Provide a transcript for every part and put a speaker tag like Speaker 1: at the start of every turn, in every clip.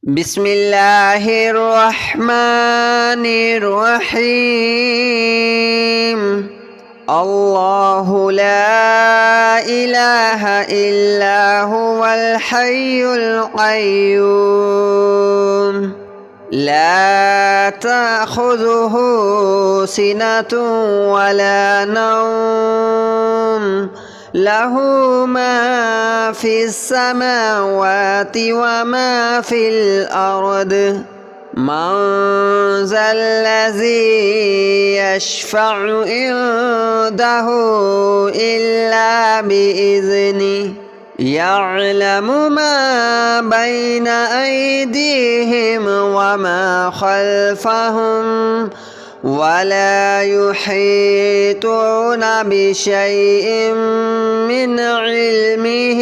Speaker 1: بسم الله الرحمن الرحيم. الله لا إله إلا هو الحي القيوم لا تأخذه سنة ولا نوم له ما في السماوات وما في الأرض من ذا الذي يشفع عنده إلا بإذنه يعلم ما بين أيديهم وما خلفهم ولا يحيطون بشيء من علمه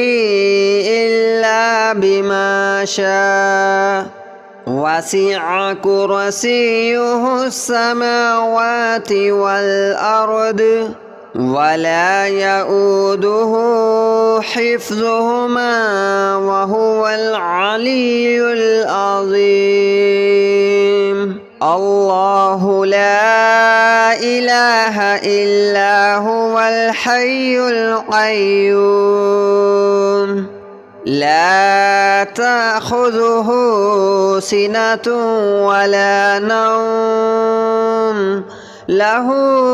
Speaker 1: إلا بما شاء وسع كرسيه السماوات والأرض ولا يؤوده حفظهما وهو العلي العظيم. الله لا إله إلا هو الحي القيوم لا تأخذه سنة ولا نوم له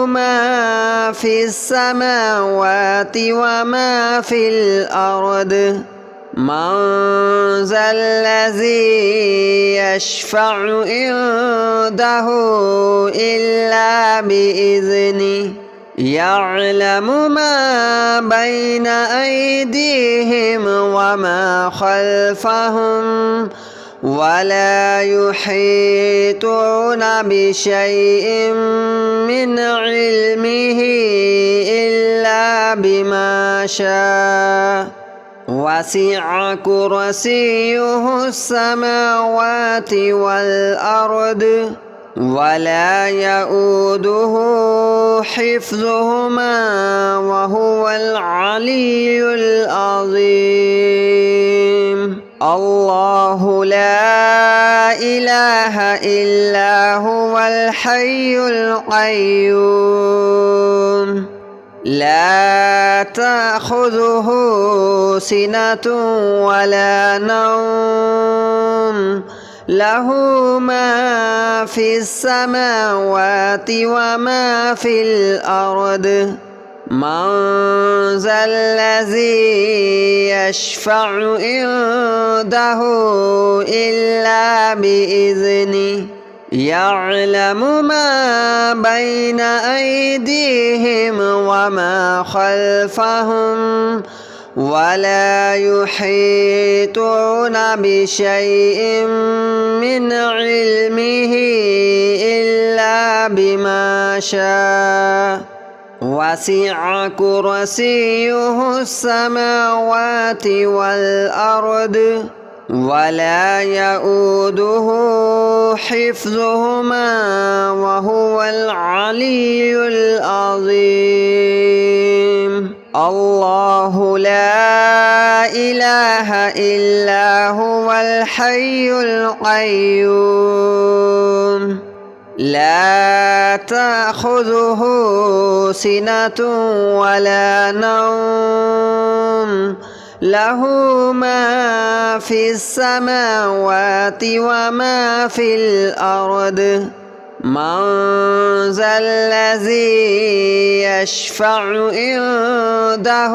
Speaker 1: ما في السماوات وما في الأرض من ذا الذي يشفع عنده إلا بإذنه يعلم ما بين أيديهم وما خلفهم ولا يحيطون بشيء من علمه إلا بما شاء وسع كرسيه السماوات والأرض ولا يؤوده حفظهما وهو العلي العظيم. الله لا إله إلا هو الحي القيوم لا تأخذه سنة ولا نوم له ما في السماوات وما في الأرض من ذا الذي يشفع عنده إلا بإذنه يعلم ما بين أيديهم وما خلفهم ولا يحيطون بشيء من علمه إلا بما شاء وسع كرسيه السماوات والأرض ولا يؤوده حفظهما وهو العلي العظيم. الله لا إله إلا هو الحي القيوم لا تأخذه سنة ولا نوم له ما في السماوات وما في الأرض من ذا الذي يشفع عنده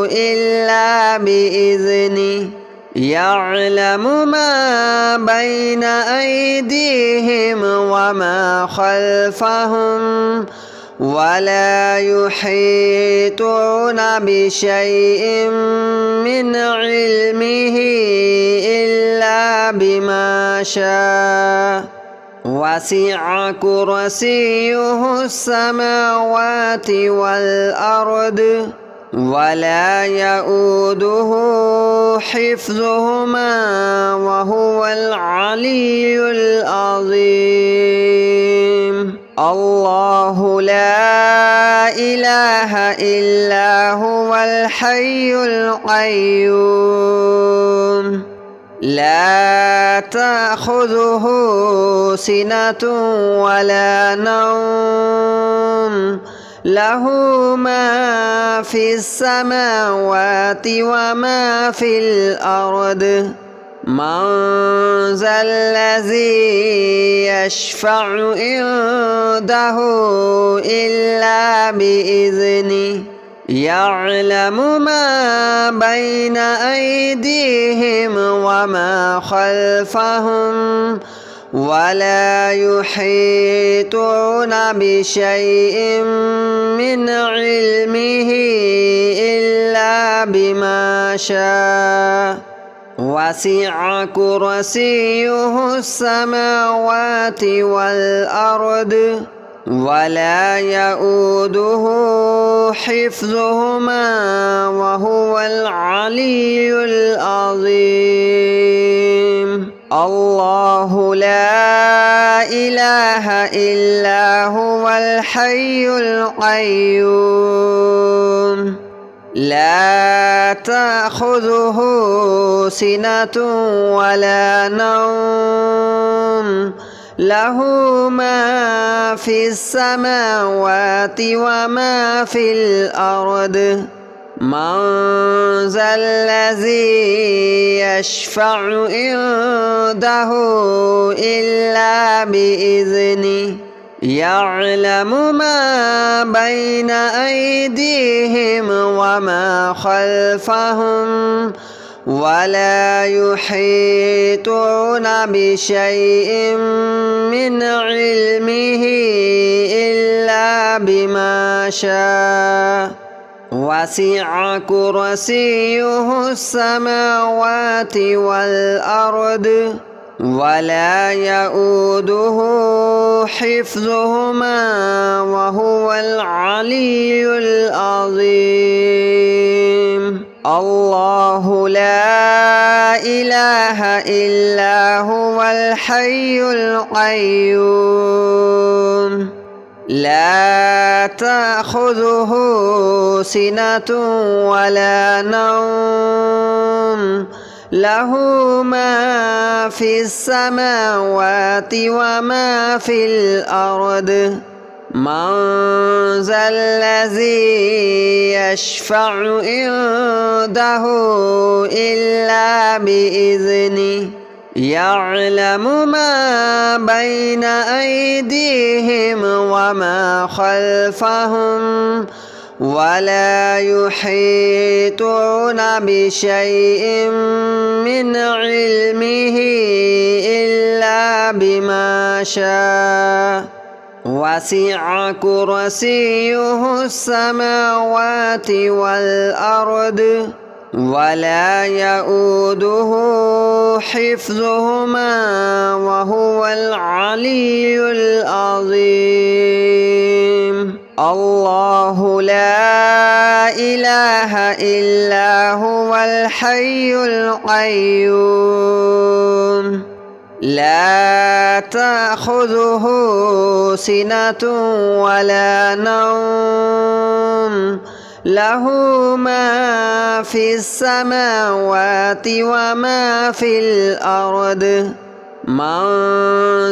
Speaker 1: إلا بإذنه يعلم ما بين أيديهم وما خلفهم ولا يحيطون بشيء من علمه إلا بما شاء وسع كرسيه السماوات والأرض ولا يؤوده حفظهما وهو العلي العظيم. الله لا إله إلا هو الحي القيوم لا تأخذه سنة ولا نوم له ما في السماوات وما في الأرض من ذا الذي يشفع عنده إلا بإذنه يعلم ما بين أيديهم وما خلفهم ولا يحيطون بشيء من علمه إلا بما شاء وسع كرسيه السماوات والأرض ولا يؤوده حفظهما وهو العلي العظيم الله لا إله إلا هو الحي القيوم لا تأخذه سنة ولا نوم له ما في السماوات وما في الأرض من ذا الذي يشفع عنده إلا بإذنه يعلم ما بين أيديهم وما خلفهم ولا يحيطون بشيء من علمه إلا بما شاء وسع كرسيه السماوات والأرض ولا يؤوده حفظهما وهو العلي العظيم الله لا إله إلا هو الحي القيوم لا تأخذه سنة ولا نوم له ما في السماوات وما في الأرض من ذا الذي يشفع عنده إلا بإذنه يعلم ما بين أيديهم وما خلفهم ولا يحيطون بشيء من علمه إلا بما شاء وسع كرسيه السماوات والأرض ولا يؤوده حفظهما وهو العلي العظيم الله لا إله إلا هو الحي القيوم لا تأخذه سنة ولا نوم له ما في السماوات وما في الأرض من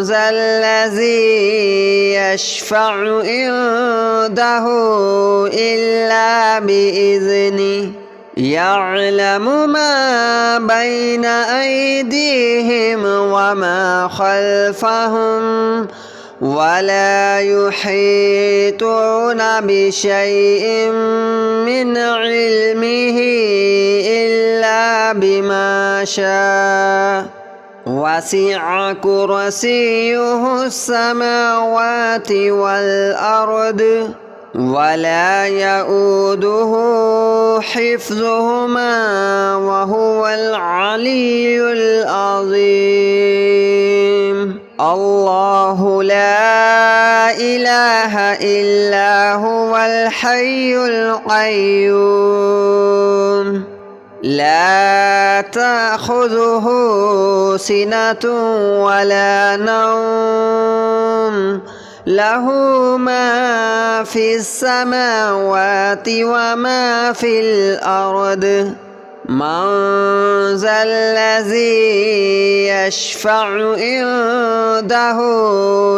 Speaker 1: ذا الذي يشفع عنده إلا بإذنه يعلم ما بين أيديهم وما خلفهم ولا يحيطون بشيء من علمه إلا بما شاء وسع كرسيه السماوات والأرض ولا يؤوده حفظهما وهو العلي العظيم الله لا إله إلا هو الحي القيوم لا تأخذه سنة ولا نوم له ما في السماوات وما في الأرض من ذا الذي يشفع عنده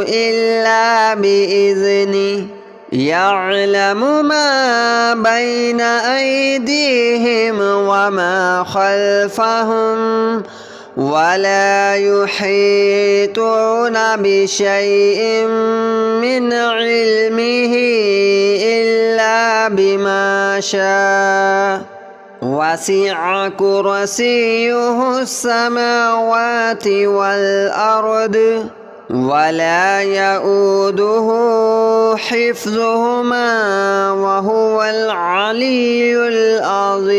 Speaker 1: إلا بإذنه يعلم ما بين أيديهم وما خلفهم ولا يحيطون بشيء من علمه إلا بما شاء وسع كرسيه السماوات والأرض ولا يؤوده حفظهما وهو العلي العظيم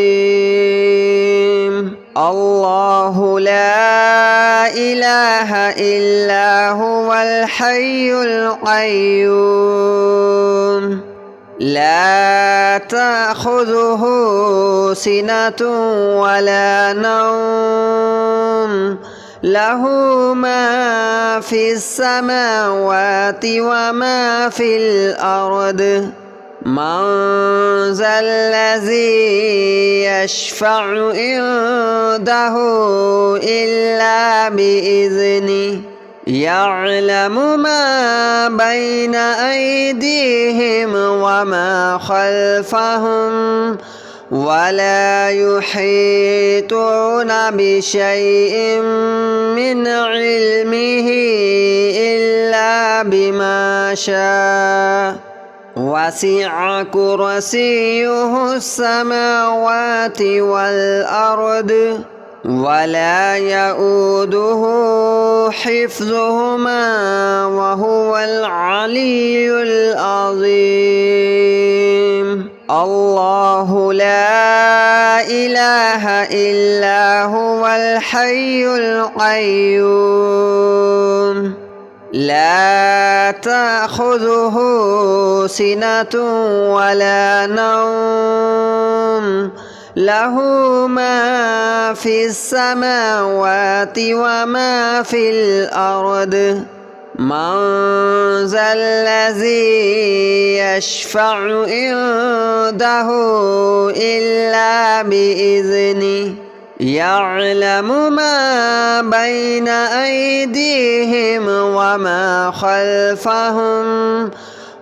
Speaker 1: الله لا إله إلا هو الحي القيوم لا تأخذه سنة ولا نوم له ما في السماوات وما في الأرض من ذا الذي يشفع عنده إلا بإذنه يعلم ما بين أيديهم وما خلفهم ولا يحيطون بشيء من علمه إلا بما شاء وسع كرسيه السماوات والأرض ولا يؤوده حفظهما وهو العلي العظيم الله لا إله إلا هو الحي القيوم لا تأخذه سنة ولا نوم له ما في السماوات وما في الأرض من ذا الذي يشفع عنده إلا بإذنه يعلم ما بين أيديهم وما خلفهم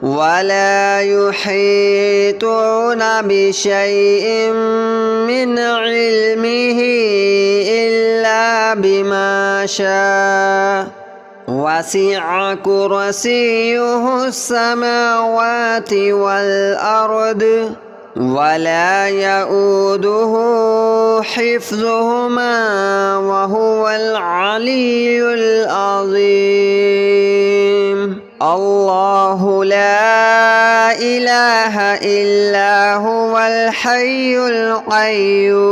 Speaker 1: ولا يحيطون بشيء من علمه إلا بما شاء وسع كرسيه السماوات والأرض ولا يؤوده حفظهما وهو العلي العظيم الله لا إله إلا هو الحي القيوم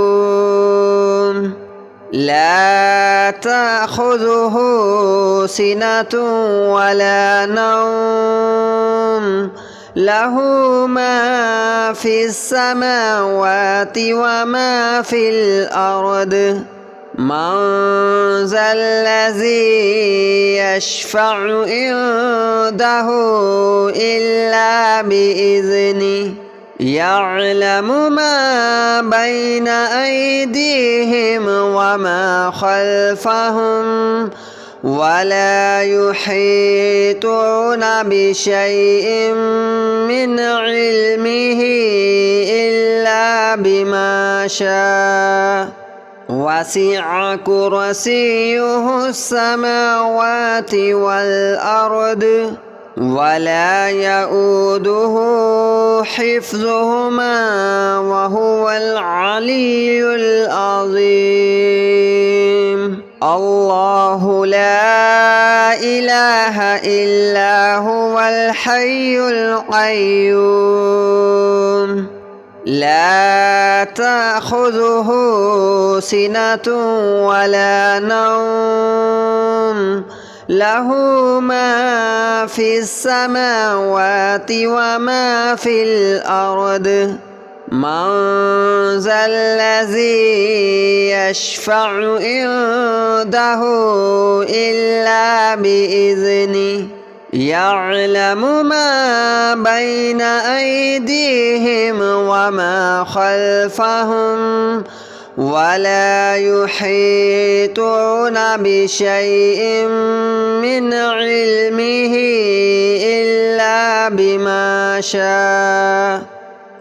Speaker 1: لا تأخذه سنة ولا نوم له ما في السماوات وما في الأرض من ذا الذي يشفع عنده إلا بإذنه يعلم ما بين أيديهم وما خلفهم ولا يحيطون بشيء من علمه إلا بما شاء وسع كرسيه السماوات والأرض ولا يؤوده حفظهما وهو العلي العظيم الله لا إله إلا هو الحي القيوم لا تأخذه سنة ولا نوم له ما في السماوات وما في الأرض من ذا الذي يشفع عنده إلا بإذنه يعلم ما بين أيديهم وما خلفهم ولا يحيطون بشيء من علمه إلا بما شاء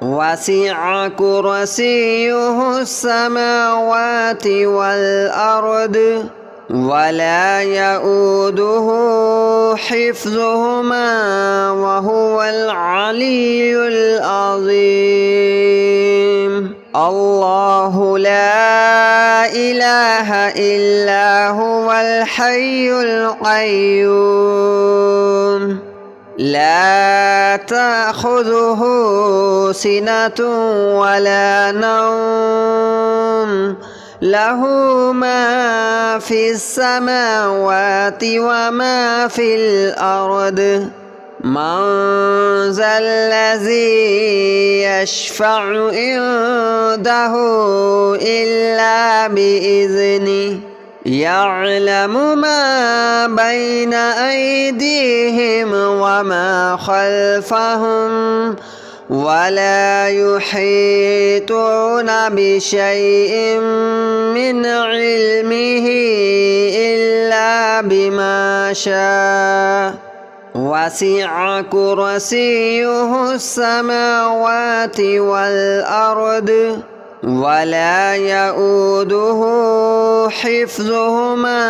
Speaker 1: وسع كرسيه السماوات والأرض ولا يؤوده حفظهما وهو العلي العظيم الله لا إله إلا هو الحي القيوم لا تأخذه سنة ولا نوم له ما في السماوات وما في الأرض من ذا الذي يشفع عنده إلا بإذنه يعلم ما بين أيديهم وما خلفهم ولا يحيطون بشيء من علمه إلا بما شاء وسع كرسيه السماوات والأرض ولا يؤوده حفظهما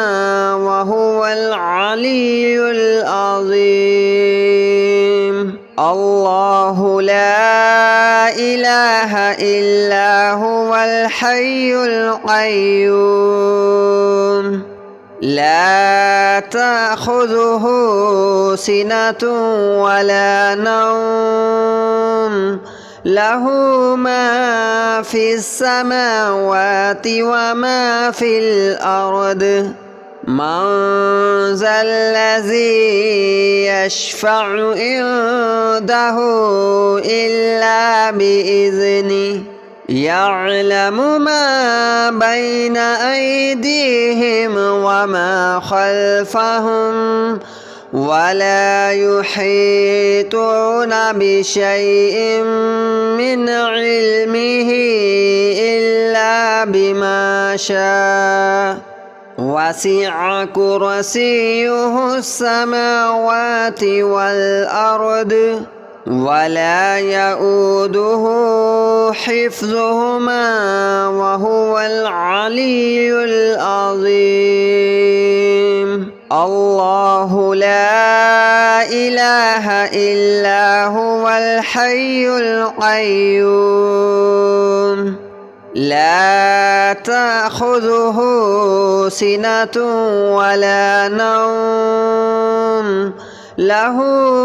Speaker 1: وهو العلي العظيم الله لا إله إلا هو الحي القيوم لا تأخذه سنة ولا نوم له ما في السماوات وما في الأرض من ذا الذي يشفع عنده إلا بإذنه يعلم ما بين أيديهم وما خلفهم ولا يحيطون بشيء من علمه إلا بما شاء وسع كرسيه السماوات والأرض ولا يؤوده حفظهما وهو العلي العظيم الله لا إله إلا هو الحي القيوم لا تأخذه سنة ولا نوم له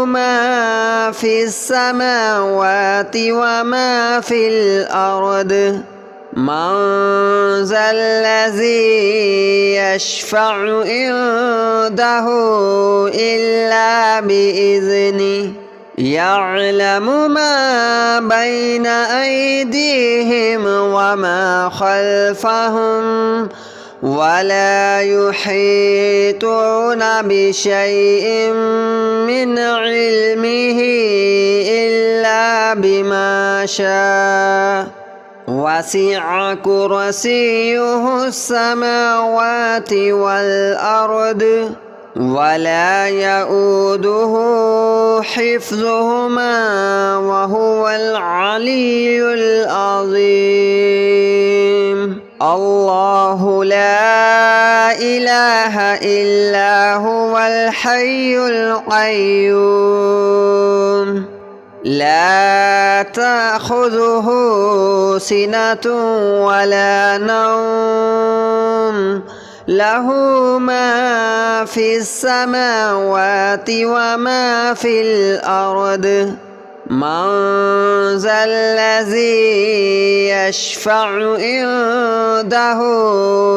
Speaker 1: ما في السماوات وما في الأرض من ذا الذي يشفع عنده إلا بإذنه يعلم ما بين أيديهم وما خلفهم ولا يحيطون بشيء من علمه إلا بما شاء وسع كرسيه السماوات والأرض ولا يؤوده حفظهما وهو العلي العظيم الله لا إله إلا هو الحي القيوم لا تأخذه سنة ولا نوم له ما في السماوات وما في الأرض من ذا الذي يشفع عنده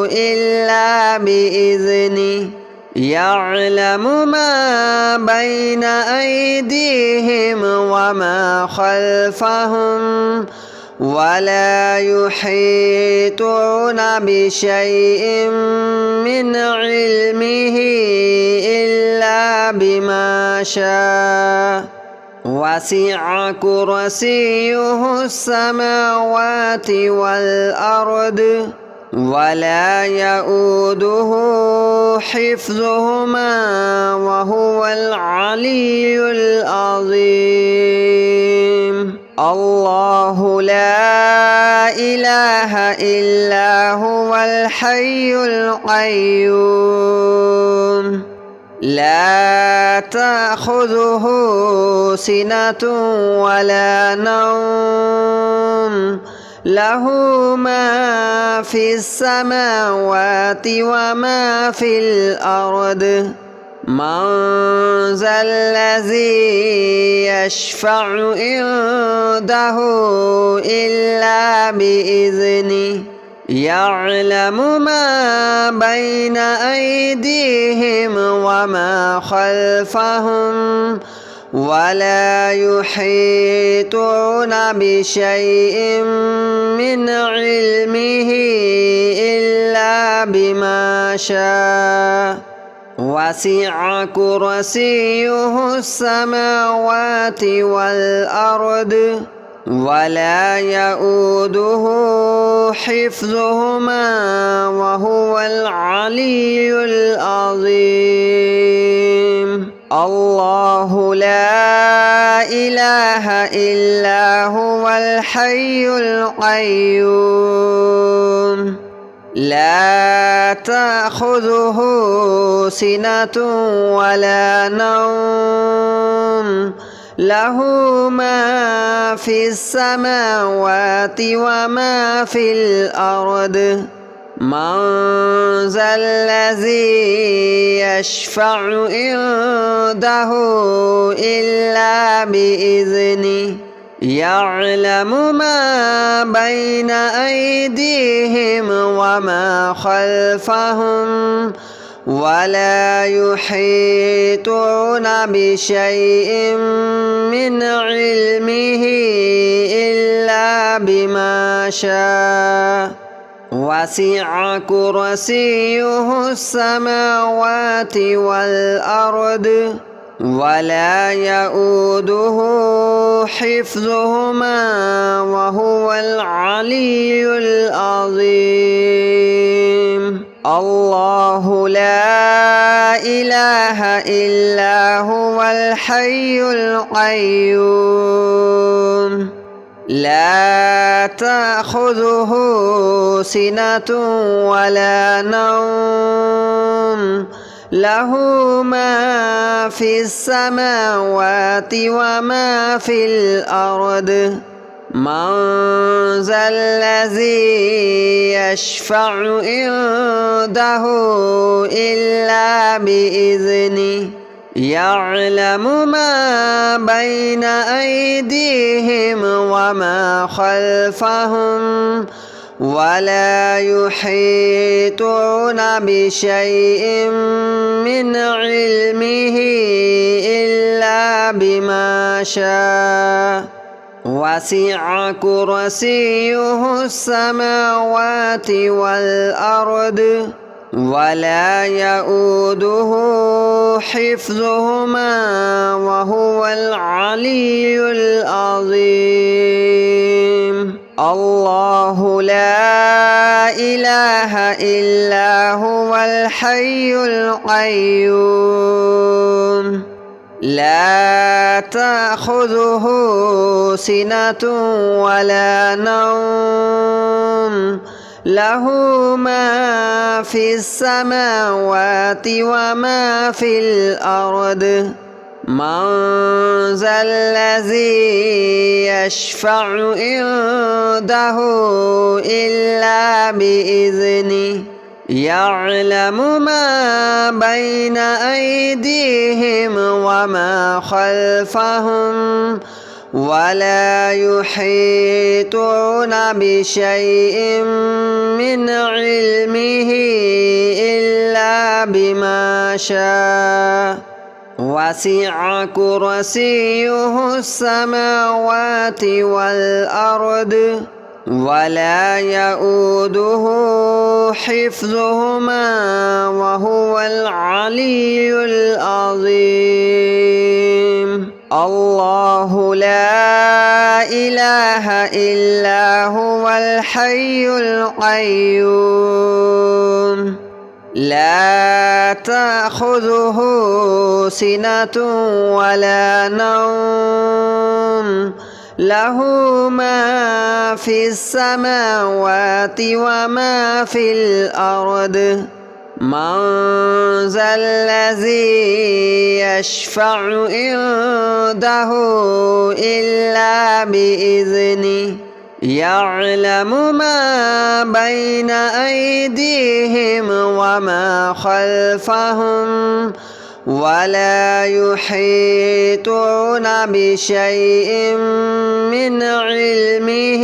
Speaker 1: إلا بإذنه يعلم ما بين أيديهم وما خلفهم ولا يحيطون بشيء من علمه إلا بما شاء وسع كرسيه السماوات والأرض ولا يؤوده حفظهما وهو العلي العظيم الله لا إله إلا هو الحي القيوم لا تأخذه سنة ولا نوم له ما في السماوات وما في الأرض من ذا الذي يشفع عنده إلا بإذنه يعلم ما بين أيديهم وما خلفهم ولا يحيطون بشيء من علمه إلا بما شاء وسع كرسيه السماوات والأرض ولا يؤوده حفظهما وهو العلي العظيم الله لا إله إلا هو الحي القيوم لا تأخذه سنة ولا نوم له ما في السماوات وما في الأرض من ذا الذي يشفع عنده إلا بإذنه يعلم ما بين أيديهم وما خلفهم ولا يحيطون بشيء من علمه إلا بما شاء وسع كرسيه السماوات والأرض ولا يؤوده حفظهما وهو العلي العظيم الله لا إله إلا هو الحي القيوم لا تأخذه سنة ولا نوم له ما في السماوات وما في الأرض من ذا الذي يشفع عنده إلا بإذنه يعلم ما بين أيديهم وما خلفهم ولا يحيطون بشيء من علمه إلا بما شاء وسع كرسيه السماوات والأرض ولا يؤوده حفظهما وهو العلي العظيم الله لا إله إلا هو الحي القيوم لا تأخذه سنة ولا نوم له ما في السماوات وما في الأرض من ذا الذي يشفع عنده إلا بإذنه يعلم ما بين أيديهم وما خلفهم ولا يحيطون بشيء من علمه إلا بما شاء وسع كرسيه السماوات والأرض ولا يؤوده حفظهما وهو العلي العظيم الله لا إله إلا هو الحي القيوم لا تأخذه سنة ولا نوم له ما في السماوات وما في الأرض من ذا الذي يشفع عنده إلا بإذنه يعلم ما بين أيديهم وما خلفهم ولا يحيطون بشيء من علمه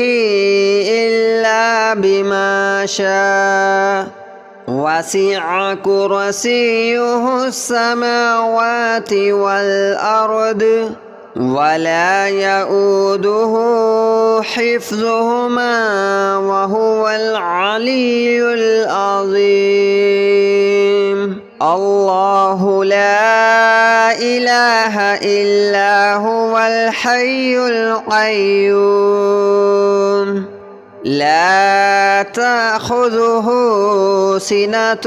Speaker 1: إلا بما شاء وسع كرسيه السماوات والأرض ولا يؤوده حفظهما وهو العلي العظيم الله لا إله إلا هو الحي القيوم لا تأخذه سنة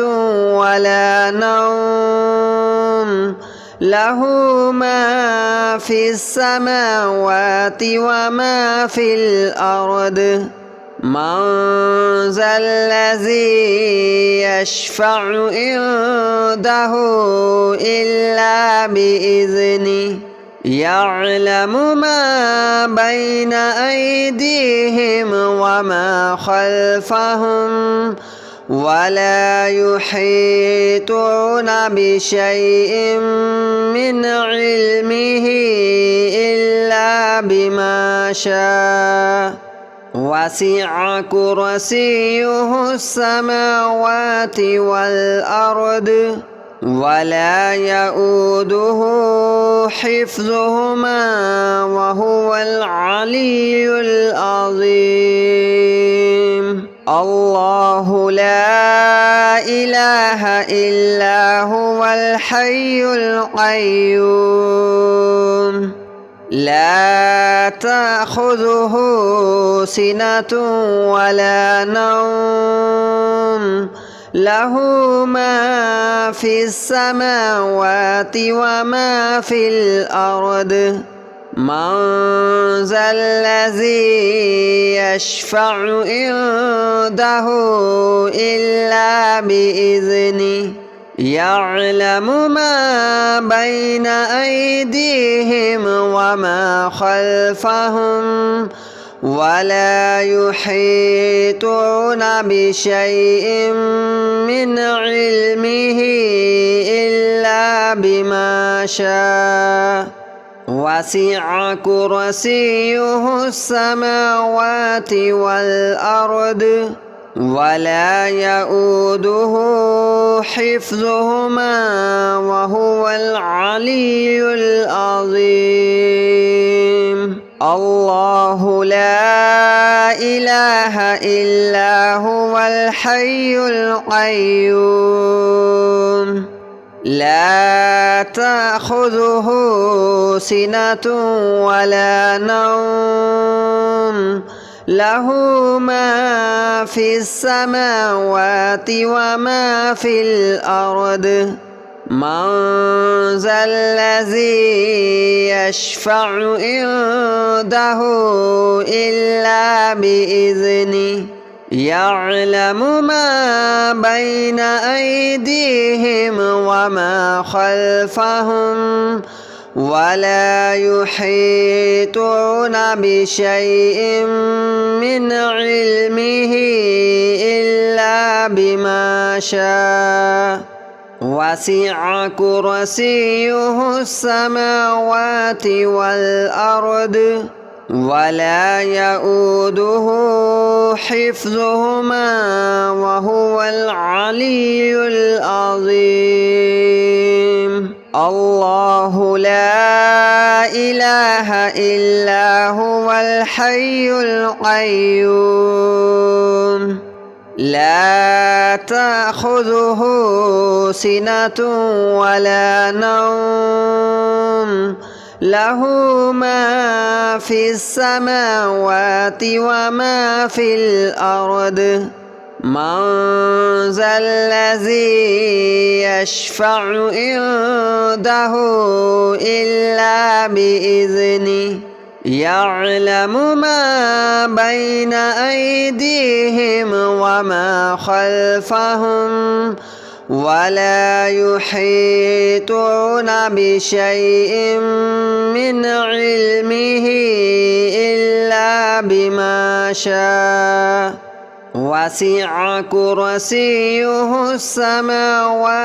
Speaker 1: ولا نوم له ما في السماوات وما في الأرض من ذا الذي يشفع عنده إلا بإذنه يعلم ما بين أيديهم وما خلفهم ولا يحيطون بشيء من علمه إلا بما شاء وسع كرسيه السماوات والأرض ولا يؤوده حفظهما وهو العلي العظيم الله لا إله إلا هو الحي القيوم لا تأخذه سنة ولا نوم له ما في السماوات وما في الأرض من ذا الذي يشفع عنده إلا بإذنه يعلم ما بين أيديهم وما خلفهم ولا يحيطون بشيء من علمه إلا بما شاء وسع كرسيه السماوات والأرض ولا يؤوده حفظهما وهو العلي العظيم الله لا إله إلا هو الحي القيوم لا تأخذه سنة ولا نوم له ما في السماوات وما في الأرض من ذا الذي يشفع عنده إلا بإذنه يعلم ما بين أيديهم وما خلفهم ولا يحيطون بشيء من علمه إلا بما شاء وسع كرسيه السماوات والأرض ولا يؤوده حفظهما وهو العلي العظيم الله لا إله إلا هو الحي القيوم لا تأخذه سنة ولا نوم له ما في السماوات وما في الأرض من ذا الذي يشفع عنده إلا بإذنه يعلم ما بين أيديهم وما خلفهم ولا يحيطون بشيء من علمه إلا بما شاء وسع كرسيه السماوات